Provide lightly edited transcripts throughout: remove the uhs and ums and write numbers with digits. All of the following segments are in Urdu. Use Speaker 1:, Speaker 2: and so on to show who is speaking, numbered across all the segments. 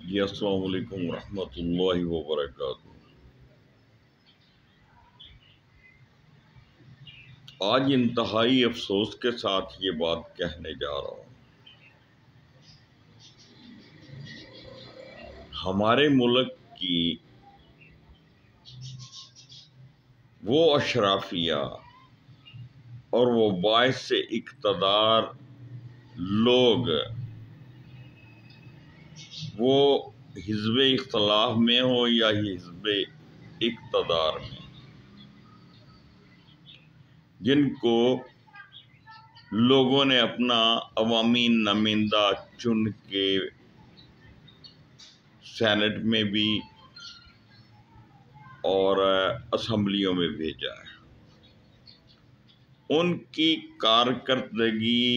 Speaker 1: جی السلام علیکم ورحمۃ اللہ وبرکاتہ۔ آج انتہائی افسوس کے ساتھ یہ بات کہنے جا رہا ہوں۔ ہمارے ملک کی وہ اشرافیہ اور وہ باعث اقتدار لوگ، وہ حزب اختلاف میں ہو یا حزب اقتدار میں، جن کو لوگوں نے اپنا عوامی نمائندہ چن کے سینٹ میں بھی اور اسمبلیوں میں بھیجا ہے، ان کی کارکردگی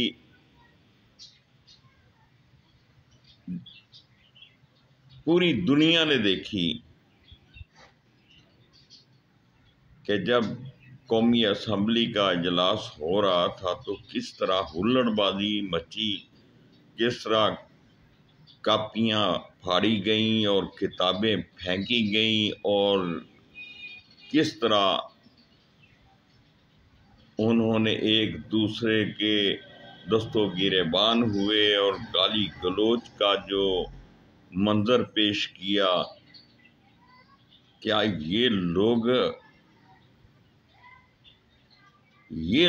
Speaker 1: پوری دنیا نے دیکھی کہ جب قومی اسمبلی کا اجلاس ہو رہا تھا تو کس طرح ہلڑ بازی مچی، کس طرح کاپیاں پھاڑی گئیں اور کتابیں پھینکی گئیں، اور کس طرح انہوں نے ایک دوسرے کے دستوں گریبان ہوئے اور گالی گلوچ کا جو منظر پیش کیا۔ کیا یہ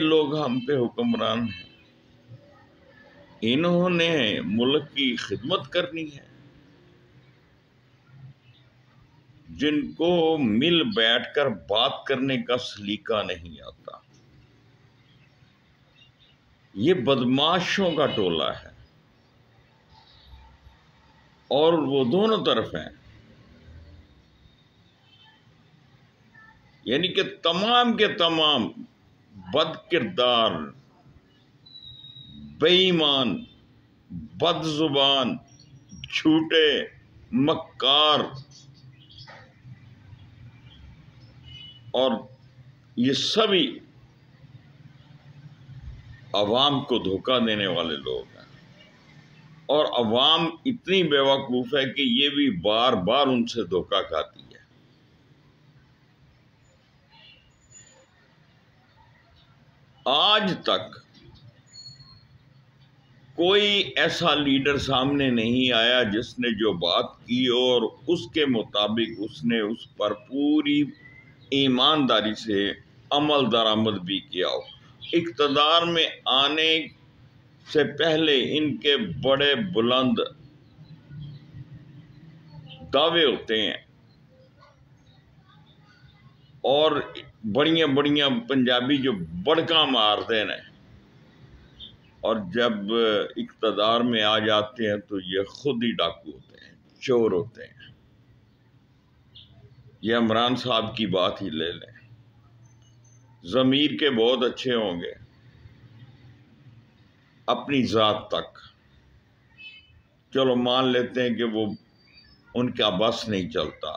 Speaker 1: لوگ ہم پہ حکمران ہیں؟ انہوں نے ملک کی خدمت کرنی ہے، جن کو مل بیٹھ کر بات کرنے کا سلیقہ نہیں آتا۔ یہ بدماشوں کا ٹولہ ہے، اور وہ دونوں طرف ہیں، یعنی کہ تمام کے تمام بد کردار، بے ایمان، بد زبان، جھوٹے، مکار، اور یہ سبھی عوام کو دھوکہ دینے والے لوگ ہیں، اور عوام اتنی بیوقوف ہے کہ یہ بھی بار بار ان سے دھوکہ کھاتی ہے۔ آج تک کوئی ایسا لیڈر سامنے نہیں آیا جس نے جو بات کی اور اس کے مطابق اس نے اس پر پوری ایمانداری سے عمل درآمد بھی کیا ہو۔ اقتدار میں آنے سے پہلے ان کے بڑے بلند دعوے ہوتے ہیں اور بڑیاں بڑیاں پنجابی جو بڑکاں مارتے ہیں، اور جب اقتدار میں آ جاتے ہیں تو یہ خود ہی ڈاکو ہوتے ہیں، چور ہوتے ہیں۔ یہ عمران صاحب کی بات ہی لے لیں، ضمیر کے بہت اچھے ہوں گے اپنی ذات تک، چلو مان لیتے ہیں کہ وہ ان کا بس نہیں چلتا۔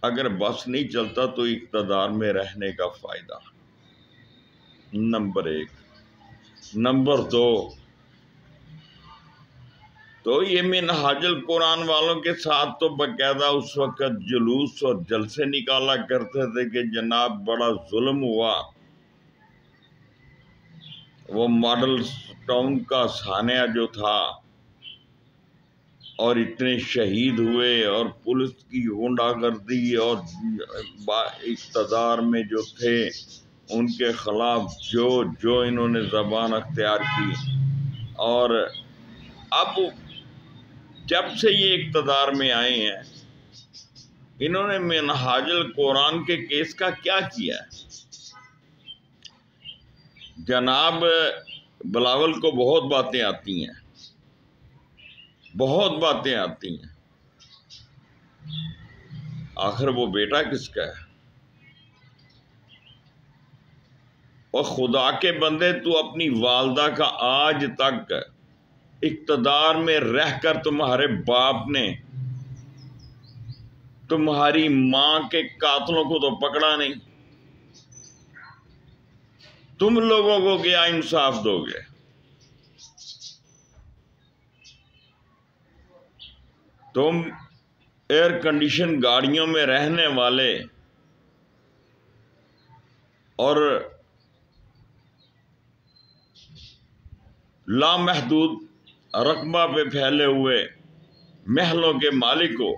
Speaker 1: اگر بس نہیں چلتا تو اقتدار میں رہنے کا فائدہ، نمبر ایک۔ نمبر دو، تو یہ منہاج القرآن والوں کے ساتھ تو باقاعدہ اس وقت جلوس اور جلسے نکالا کرتے تھے کہ جناب بڑا ظلم ہوا، وہ ماڈل ٹاؤن کا سانحہ جو تھا اور اتنے شہید ہوئے، اور پولیس کی غنڈہ گردی اور اقتدار میں جو تھے ان کے خلاف جو انہوں نے زبان اختیار کی، اور اب جب سے یہ اقتدار میں آئے ہیں انہوں نے منہاج القرآن کے کیس کا کیا کیا ہے؟ جناب بلاول کو بہت باتیں آتی ہیں، بہت باتیں آتی ہیں، آخر وہ بیٹا کس کا ہے؟ اور خدا کے بندے، تو اپنی والدہ کا آج تک اقتدار میں رہ کر تمہارے باپ نے تمہاری ماں کے قاتلوں کو تو پکڑا نہیں، تم لوگوں کو کیا انصاف دو گے؟ تم ایئر کنڈیشن گاڑیوں میں رہنے والے اور لامحدود رقبہ پہ پھیلے ہوئے محلوں کے مالک ہو،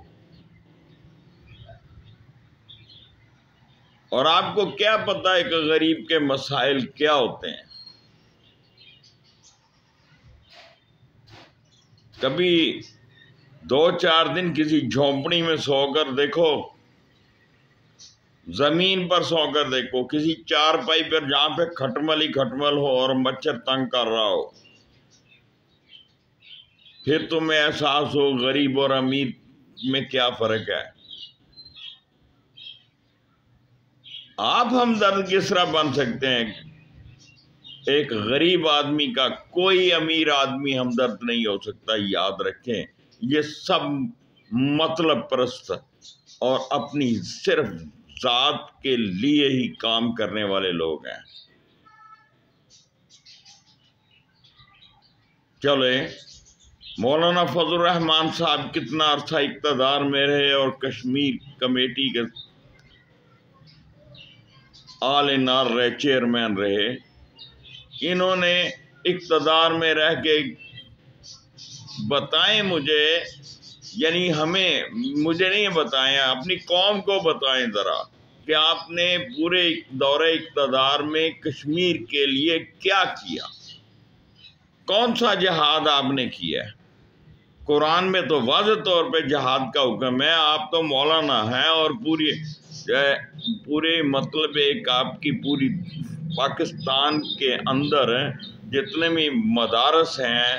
Speaker 1: اور آپ کو کیا پتہ ہے کہ غریب کے مسائل کیا ہوتے ہیں؟ کبھی 2-4 دن کسی جھونپڑی میں سو کر دیکھو، زمین پر سو کر دیکھو، کسی چارپائی پر جہاں پہ کھٹمل ہی کھٹمل ہو اور مچھر تنگ کر رہا ہو، پھر تمہیں احساس ہو غریب اور امیر میں کیا فرق ہے۔ آپ ہمدرد کس طرح بن سکتے ہیں؟ ایک غریب آدمی کا کوئی امیر آدمی ہمدرد نہیں ہو سکتا۔ یاد رکھیں، یہ سب مطلب پرست اور اپنی صرف ذات کے لیے ہی کام کرنے والے لوگ ہیں۔ چلے، مولانا فضل الرحمان صاحب کتنا عرصہ اقتدار میں رہے اور کشمیر کمیٹی کے آل انار رہے، چیئرمین رہے۔ انہوں نے اقتدار میں رہ کے بتائیں مجھے، یعنی مجھے نہیں بتائیں، اپنی قوم کو بتائیں ذرا کہ آپ نے پورے دور اقتدار میں کشمیر کے لیے کیا کیا، کون سا جہاد آپ نے کیا ہے؟ قرآن میں تو واضح طور پہ جہاد کا حکم ہے۔ آپ تو مولانا ہیں اور پورے مطلب ایک آپ کی پوری پاکستان کے اندر جتنے بھی مدارس ہیں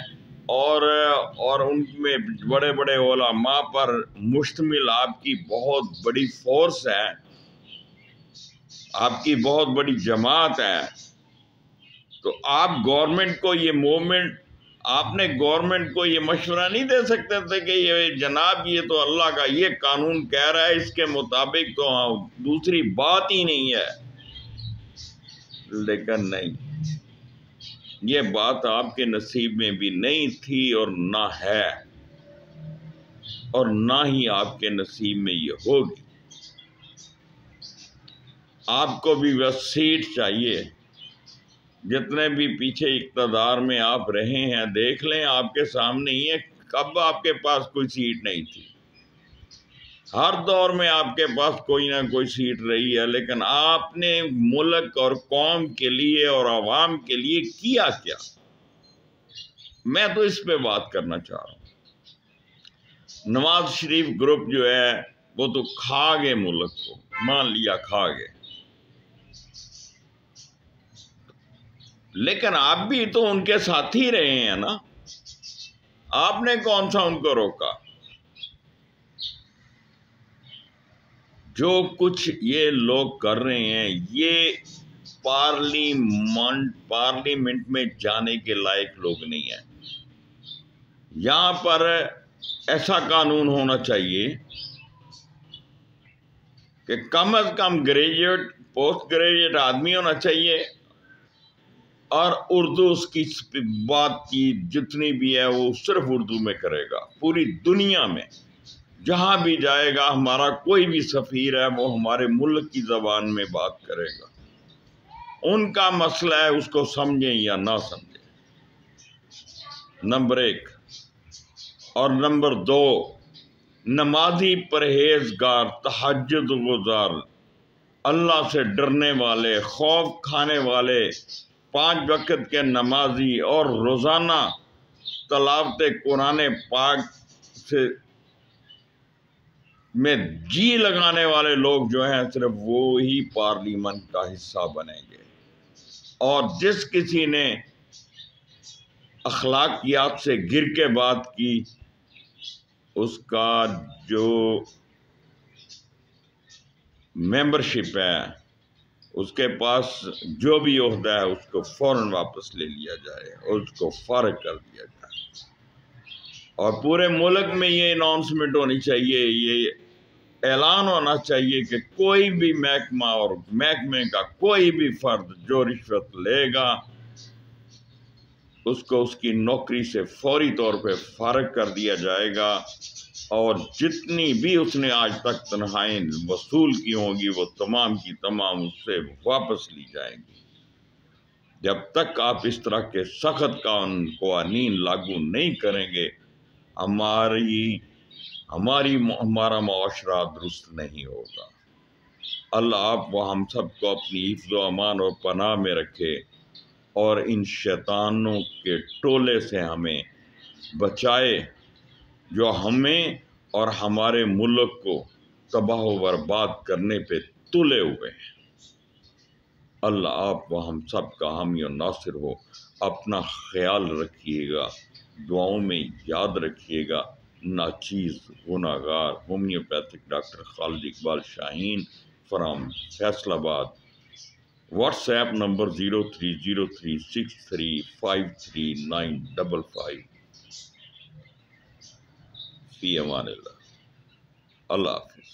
Speaker 1: اور ان میں بڑے بڑے علماء پر مشتمل آپ کی بہت بڑی فورس ہے، آپ کی بہت بڑی جماعت ہے، تو آپ گورنمنٹ کو یہ موومنٹ، آپ نے گورنمنٹ کو یہ مشورہ نہیں دے سکتے تھے کہ یہ جناب یہ تو اللہ کا یہ قانون کہہ رہا ہے، اس کے مطابق تو دوسری بات ہی نہیں ہے؟ لیکن نہیں، یہ بات آپ کے نصیب میں بھی نہیں تھی اور نہ ہے، اور نہ ہی آپ کے نصیب میں یہ ہوگی۔ آپ کو بھی بس سیٹ چاہیے۔ جتنے بھی پیچھے اقتدار میں آپ رہے ہیں دیکھ لیں، آپ کے سامنے ہی ہے، کب آپ کے پاس کوئی سیٹ نہیں تھی؟ ہر دور میں آپ کے پاس کوئی نہ کوئی سیٹ رہی ہے، لیکن آپ نے ملک اور قوم کے لیے اور عوام کے لیے کیا کیا؟ میں تو اس پہ بات کرنا چاہ رہا ہوں۔ نواز شریف گروپ جو ہے وہ تو کھا گئے ملک کو، مان لیا کھا گئے، لیکن آپ بھی تو ان کے ساتھی رہے ہیں نا، آپ نے کون سا ان کو روکا؟ جو کچھ یہ لوگ کر رہے ہیں یہ پارلیمنٹ میں جانے کے لائق لوگ نہیں ہیں۔ یہاں پر ایسا قانون ہونا چاہیے کہ کم از کم گریجویٹ پوسٹ گریجویٹ آدمی ہونا چاہیے، اور اردو اس کی بات کی جتنی بھی ہے وہ صرف اردو میں کرے گا۔ پوری دنیا میں جہاں بھی جائے گا، ہمارا کوئی بھی سفیر ہے وہ ہمارے ملک کی زبان میں بات کرے گا۔ ان کا مسئلہ ہے اس کو سمجھیں یا نہ سمجھیں، نمبر 1۔ اور نمبر 2، نمازی، پرہیزگار، تہجد گزار، اللہ سے ڈرنے والے، خوف کھانے والے، 5 وقت کے نمازی اور روزانہ تلاوت قرآن پاک سے میں جی لگانے والے لوگ جو ہیں صرف وہی پارلیمنٹ کا حصہ بنیں گے۔ اور جس کسی نے اخلاقیات سے گر کے بات کی، اس کا جو ممبرشپ ہے، اس کے پاس جو بھی عہدہ ہے اس کو فوراً واپس لے لیا جائے اور اس کو فارغ کر دیا جائے۔ اور پورے ملک میں یہ اناؤنسمنٹ ہونی چاہیے، یہ اعلان ہونا چاہیے کہ کوئی بھی محکمہ اور محکمے کا کوئی بھی فرد جو رشوت لے گا اس کو اس کی نوکری سے فوری طور پہ فارغ کر دیا جائے گا، اور جتنی بھی اس نے آج تک تنخواہیں وصول کی ہوں گی وہ تمام کی تمام اس سے واپس لی جائیں گی۔ جب تک آپ اس طرح کے سخت قوانین لاگو نہیں کریں گے ہمارا معاشرہ درست نہیں ہوگا۔ اللہ آپ وہ ہم سب کو اپنی حفظ و امان اور پناہ میں رکھے، اور ان شیطانوں کے ٹولے سے ہمیں بچائے جو ہمیں اور ہمارے ملک کو تباہ و برباد کرنے پہ تلے ہوئے ہیں۔ اللہ آپ و ہم سب کا حامی و ناصر ہو۔ اپنا خیال رکھیے گا، دعاؤں میں یاد رکھیے گا۔ ناچیز گناہگار homeopathic doctor Khalid Iqbal Shaheen from Faisalabad. WhatsApp number 030363539555۔ فی امان اللہ۔ اللہ حافظ۔